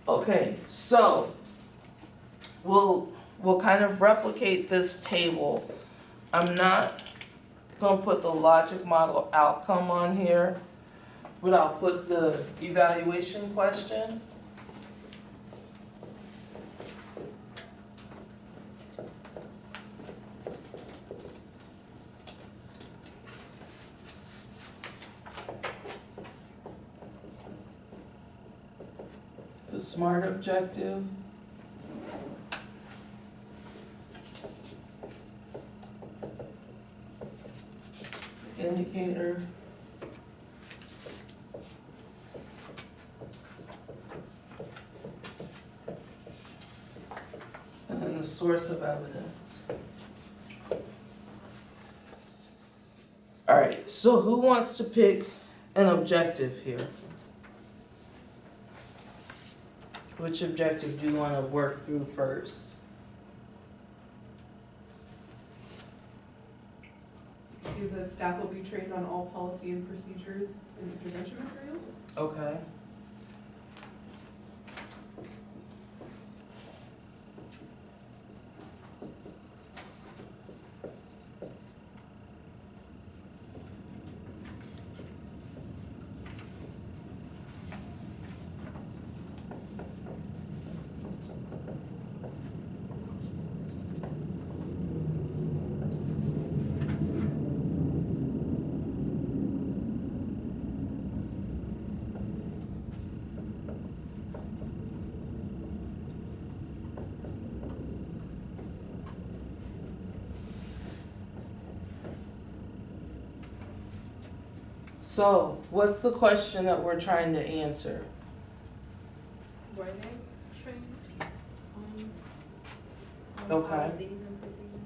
Okay, so we'll kind of replicate this table. I'm not gonna put the logic model outcome on here, but I'll put the evaluation question. The SMART objective. Indicator. And then the source of evidence. Alright, so who wants to pick an objective here? Which objective do you want to work through first? Do the staff will be trained on all policy and procedures and intervention materials? Okay. So, what's the question that we're trying to answer? Were they trained on Okay. policies and procedures?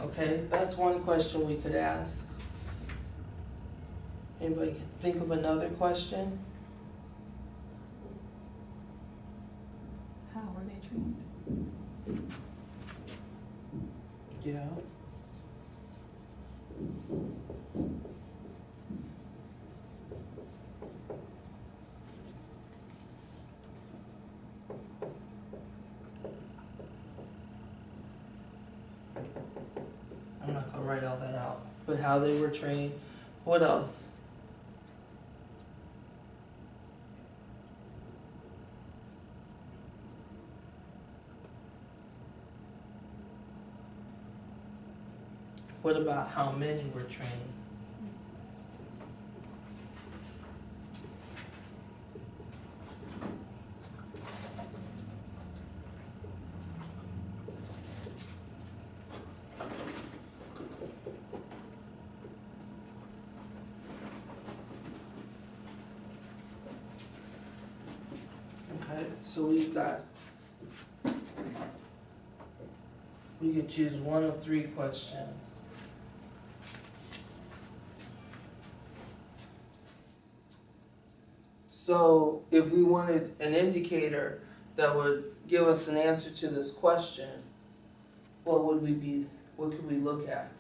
Okay, that's one question we could ask. Anybody can think of another question? How were they trained? Yeah. I'm not gonna write all that out, but how they were trained. What else? What about how many were trained? Okay, so we could choose one of three questions. So if we wanted an indicator that would give us an answer to this question, what could we look at?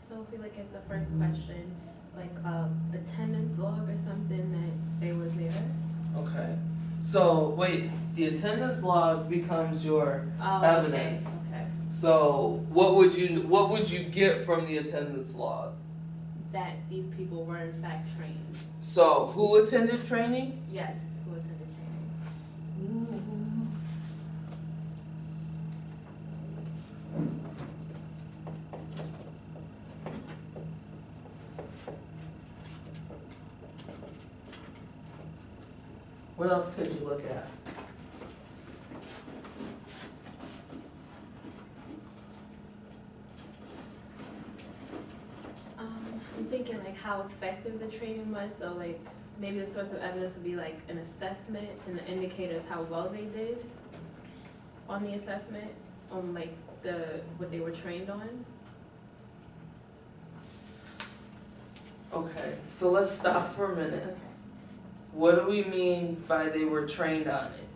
So if we look at the first question, like attendance log or something that they were there. Okay. So wait, the attendance log becomes your Oh, evidence. okay. So what would you get from the attendance log? That these people were in fact trained. So who attended training? Yes, who attended training. What else could you look at? how effective the training was? So like, maybe the source of evidence would be like an assessment and the indicators how well they did on the assessment, on like what they were trained on? Okay, so let's stop for a minute. Okay. What do we mean by they were trained on it?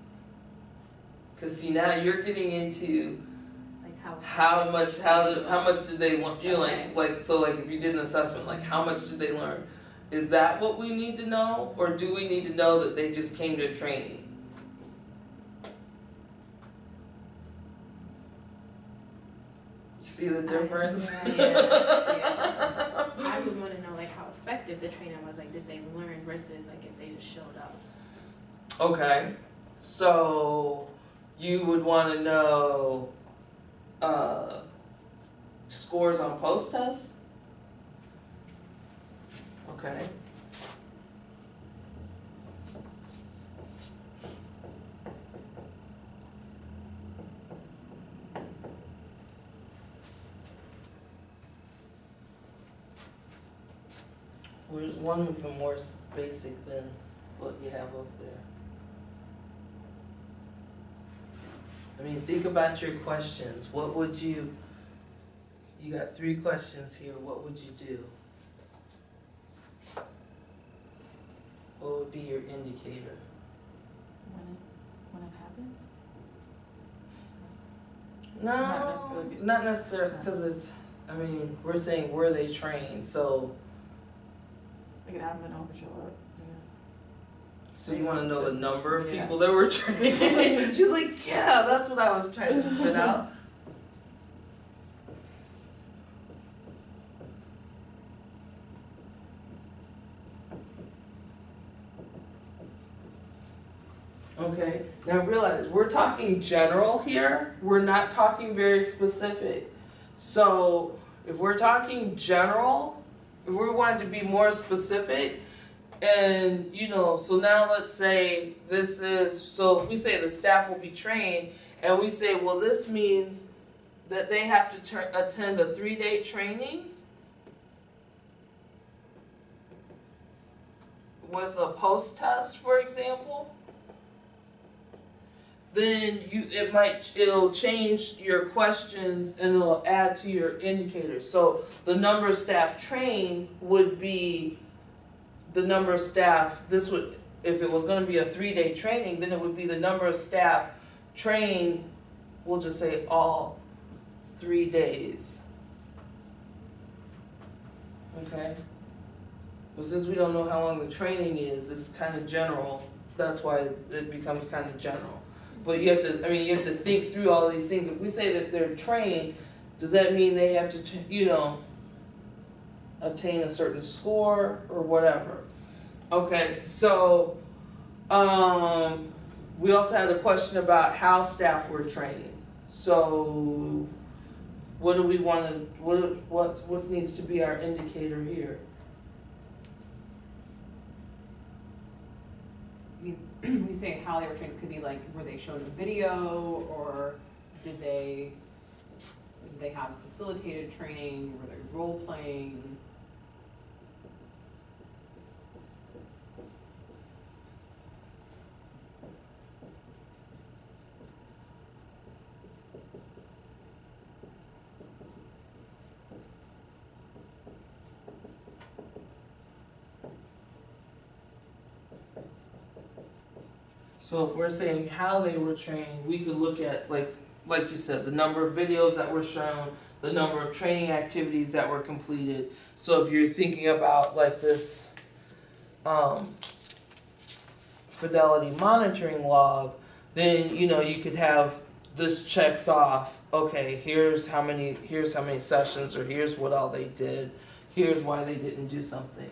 Cause see, now you're getting into Like how how much did they want, you know, Okay. like, so like if you did an assessment, like how much did they learn? Is that what we need to know, or do we need to know that they just came to training? You see the difference? Yeah. I would want to know like how effective the training was. Like, did they learn versus like if they just showed up? Okay, so you would want to know scores on post tests? Okay. Where's one even more basic than what you have up there? I mean, think about your questions. What would you got 3 questions here, what would you do? What would be your indicator? When it happened? No, not necessarily, because it's, I mean, we're saying were they trained, so It could happen and don't show up, I guess. so you want to know the number of Yeah. people that were trained? She's like, yeah, that's what I was trying to spit out. Okay, now realize we're talking general here, we're not talking very specific. So if we're talking general, if we wanted to be more specific, and you know, so now let's say this is, so if we say the staff will be trained, and we say, well, this means that they have to attend a 3-day training with a post test, for example, then it'll change your questions and it'll add to your indicators. So the number of staff trained would be the number of staff, if it was gonna be a 3-day training, then it would be the number of staff trained, we'll just say all 3 days. Okay? But since we don't know how long the training is, it's kind of general, that's why it becomes kind of general. But you have to think through all these things. If we say that they're trained, does that mean they have to, attain a certain score or whatever? Okay, so we also had a question about how staff were trained. So what do we want to, what needs to be our indicator here? When you say how they were trained, it could be like, were they shown a video, or did they have facilitated training, were they role playing? So if we're saying how they were trained, we could look at, like you said, the number of videos that were shown, the number of training activities that were completed. So if you're thinking about like this fidelity monitoring log, then you could have this checks off, okay, here's how many sessions, or here's what all they did, here's why they didn't do something.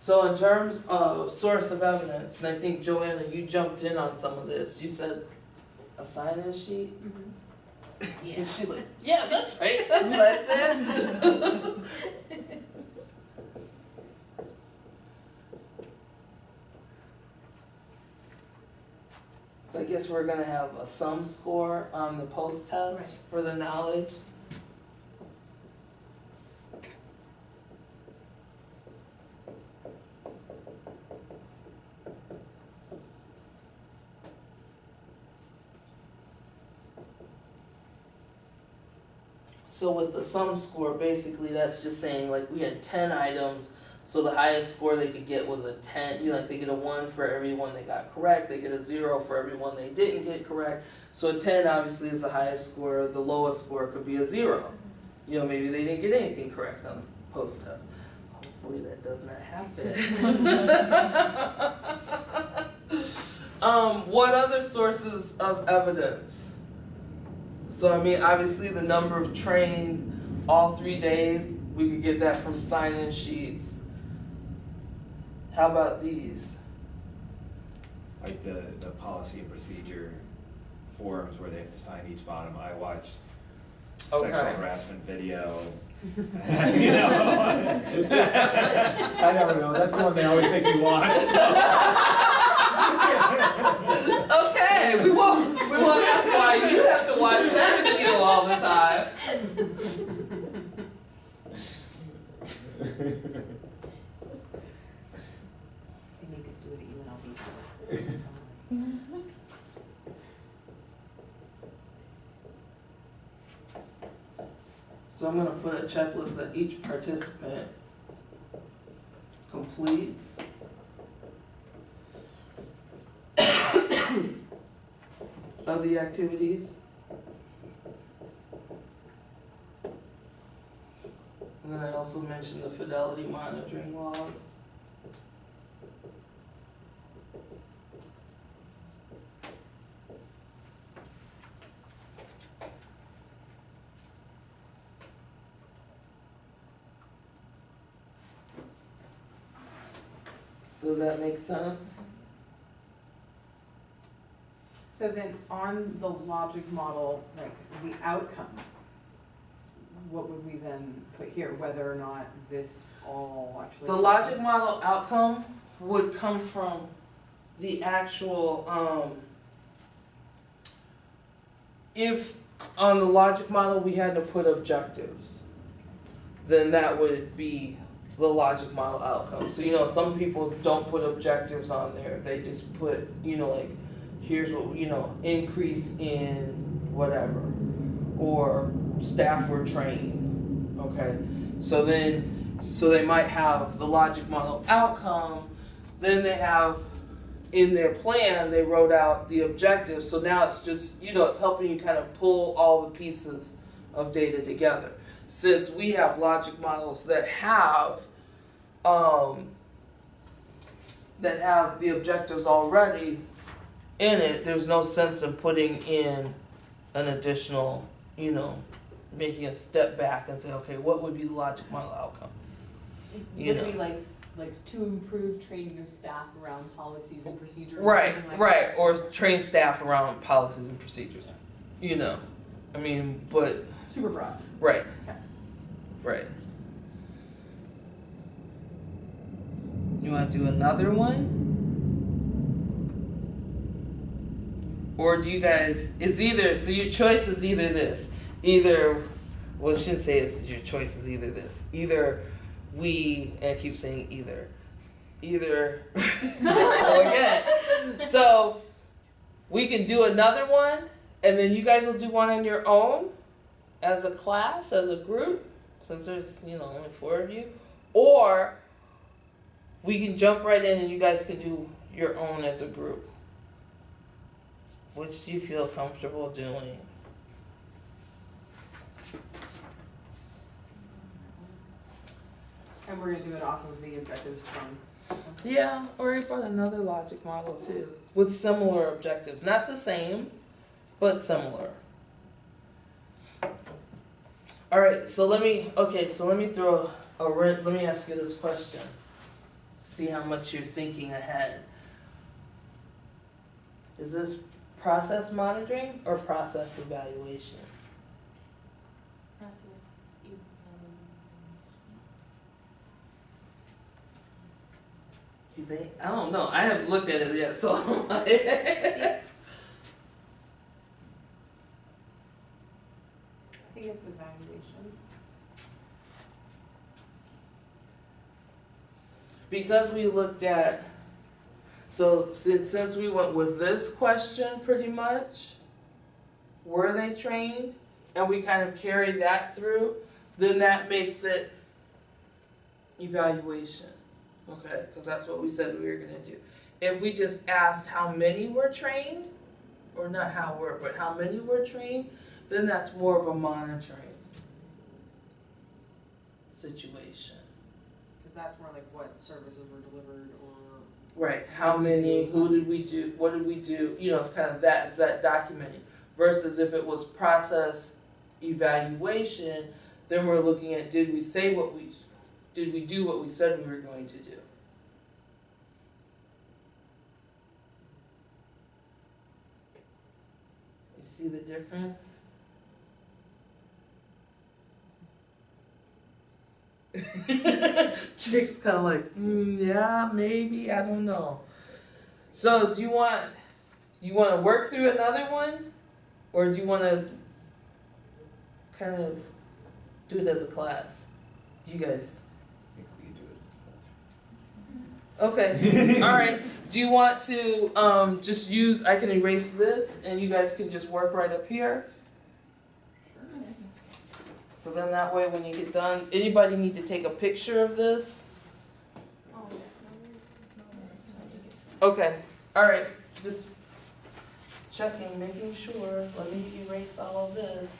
So in terms of source of evidence, and I think Joanna, you jumped in on some of this, you said a sign-in sheet? Mm-hmm. Yeah. And she's like, yeah, that's right, that's what I said. So I guess we're gonna have a sum score on the post test Right. for the knowledge. So with the sum score, basically that's just saying like we had 10 items, so the highest score they could get was a 10. You know, like they get a 1 for every one they got correct, they get a 0 for every one they didn't get correct. So a 10 obviously is the highest score, the lowest score could be a 0. You know, maybe they didn't get anything correct on the post test. Hopefully that does not happen. What other sources of evidence? So I mean, obviously the number of trained all 3 days, we could get that from sign-in sheets. How about these? Like the policy and procedure forms where they have to sign each bottom. I watched Okay. sexual harassment video. You know, I never know. That's the one they always make me watch. Okay, we won't, that's why you have to watch that video all the time. They make us do it at UNLV. So I'm gonna put a checklist that each participant completes. Of the activities. And then I also mentioned the fidelity monitoring logs. So does that make sense? So then on the logic model, like the outcome, what would we then put here, whether or not this all actually? The logic model outcome would come from the actual, if on the logic model we had to put objectives, then that would be the logic model outcome. So, you know, some people don't put objectives on there. They just put, you know, like, here's what, you know, increase in whatever, or staff were trained, okay? So they might have the logic model outcome, then they have, in their plan, they wrote out the objectives, so now it's just, you know, it's helping you kind of pull all the pieces of data together. Since we have logic models that have the objectives already in it, there's no sense in putting in an additional, you know, making a step back and say, okay, what would be the logic model outcome? You Would know. it be like to improve training of staff around policies and procedures? or Right, something like right, that? or train staff around policies and procedures, you know, I mean, but, Super broad. right, Okay. right. You wanna do another one? Or do you guys, it's either, so your choice is either this, well, I shouldn't say it's your choice is either this, either we, and I keep saying either, go again. So, we can do another one, and then you guys will do one on your own, as a class, as a group, since there's, you know, only 4 of you, or we can jump right in and you guys can do your own as a group. Which do you feel comfortable doing? And we're gonna do it off of the objectives from. Yeah, or if on another logic model too, with similar objectives. Not the same, but similar. Alright, so let me throw let me ask you this question. See how much you're thinking ahead. Is this process monitoring or process evaluation? You think? I don't know. I haven't looked at it yet, so I'm like I think it's evaluation. because we looked at, so since we went with this question pretty much, were they trained? and we kind of carry that through, then that makes it evaluation, okay? Because that's what we said we were gonna do. If we just asked how many were trained, or not but how many were trained, then that's more of a monitoring situation. Cause that's more like what services were delivered or. Right, how many, who did we do, what did we do, you know, it's kind of that, it's that documenting. Versus if it was process evaluation, then we're looking at, did we do what we said we were going to do? You see the difference? Jake's kind of like, yeah, maybe, I don't know. So do you want to work through another one, or do you want to kind of do it as a class? You guys. I think we can do it. Okay. All right. Do you want to just use? I can erase this, and you guys can just work right up here. So then that way, when you get done, anybody need to take a picture of this? Okay, all right, just checking, making sure, let me erase all of this.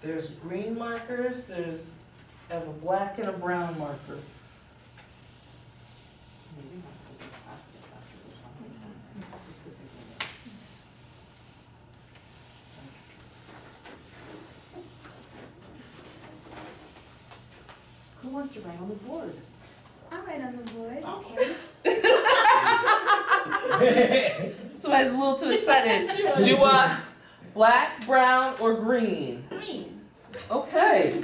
There's green markers, I have a black and a brown marker. Amazing how quick this class gets after this one. It's the big one. Who wants to write on the board? I'll write on the board. Okay. Somebody's a little too excited. Do you want black, brown, or green? Green. Okay.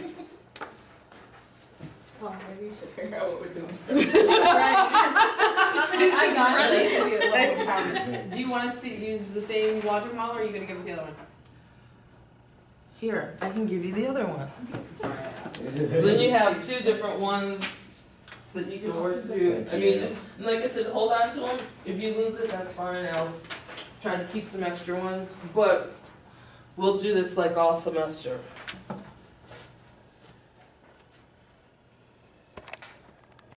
Oh, maybe you should figure out what we're doing. I got it. Do you want us to use the same logic model, or are you gonna give us the other one? Here, I can give you the other one. Sorry. Then you have two different ones that you can work through. I mean, just, like I said, hold on to them. If you lose it, that's fine. I'll try to keep some extra ones. But we'll do this like all semester.